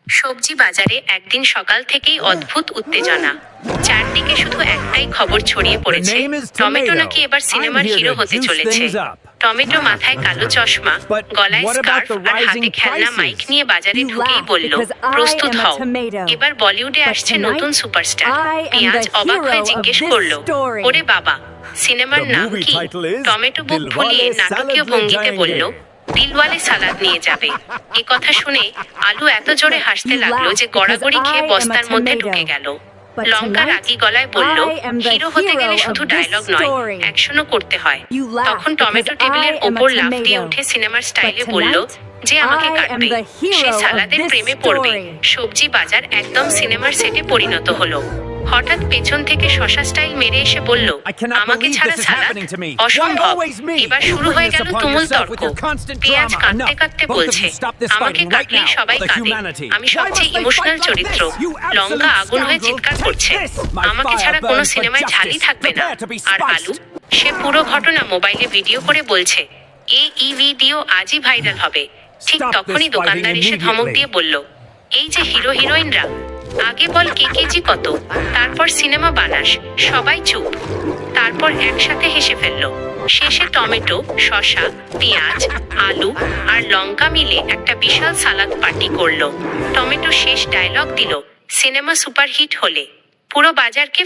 সবজি বাজারে একদিন সকাল থেকেই অদ্ভুত উত্তেজনা। চারদিকে শুধু একটাই খবর ছড়িয়ে পড়েছে, টমেটো নাকি এবার সিনেমার হিরো হতে চলেছে। টমেটো মাথায় কালো চশমা, গলায় স্কার্ফ আর হাতে খেলনা মাইক নিয়ে বাজারে ঢুকেই বলল, প্রস্তুত হও, এবার বলিউডে আসছে নতুন সুপারস্টার। পেঁয়াজ অবাক হয়ে জিজ্ঞেস করলো, ওরে বাবা, সিনেমার নাম কি? টমেটো বুক ফুলিয়ে নাটকীয় ভঙ্গিতে বলল, দিলওয়ালে সালাদ নিয়ে যাবে। এ কথা শুনে আলু এত জোরে হাসতে লাগলো যে গড়াগড়ি খেয়ে বস্তার মধ্যে ঢুকে গেল। লঙ্কা রাগী গলায় বলল, হিরো হতে গেলে শুধু ডায়লগ নয়, অ্যাকশনও করতে হয়। তখন টমেটো টেবিলের ওপর লাফ দিয়ে উঠে সিনেমার স্টাইলে বলল, যে আমাকে কাটবে সে সালাদের প্রেমে পড়বে। সবজি বাজার একদম সিনেমার সেটে পরিণত হলো। হঠাৎ পেছন থেকে শশা স্টাইল মেরে এসে বলল, আমাকে ছাড়া সালাদ অসম্ভব। এবার শুরু হয়ে গেল তুমুল তর্ক। পেঁয়াজ কাঁদতে কাঁদতে বলছে, আমাকে কাটলেই সবাই কাঁদে, আমি সবচেয়ে ইমোশনাল চরিত্র। লঙ্কা আগুন হয়ে চিৎকার করছে, আমাকে ছাড়া কোনো সিনেমায় ঝালি থাকবে না। আর আলু, সে পুরো ঘটনা মোবাইলে ভিডিও করে বলছে, এই ভিডিও আজই ভাইরাল হবে। ঠিক তখনই দোকানদার এসে ধমক দিয়ে বলল, এই যে হিরো হিরোইনরা, আগে বল কে কেজি কত, তারপর সিনেমা বানাস। সবাই চুপ। তারপর একসাথে হেসে ফেললো। শেষে টমেটো, শসা, পেঁয়াজ, আলু আর লঙ্কা মিলে একটা বিশাল সালাদ পার্টি করলো। টমেটো শেষ ডায়লগ দিল, সিনেমা সুপারহিট হলে পুরো বাজারকে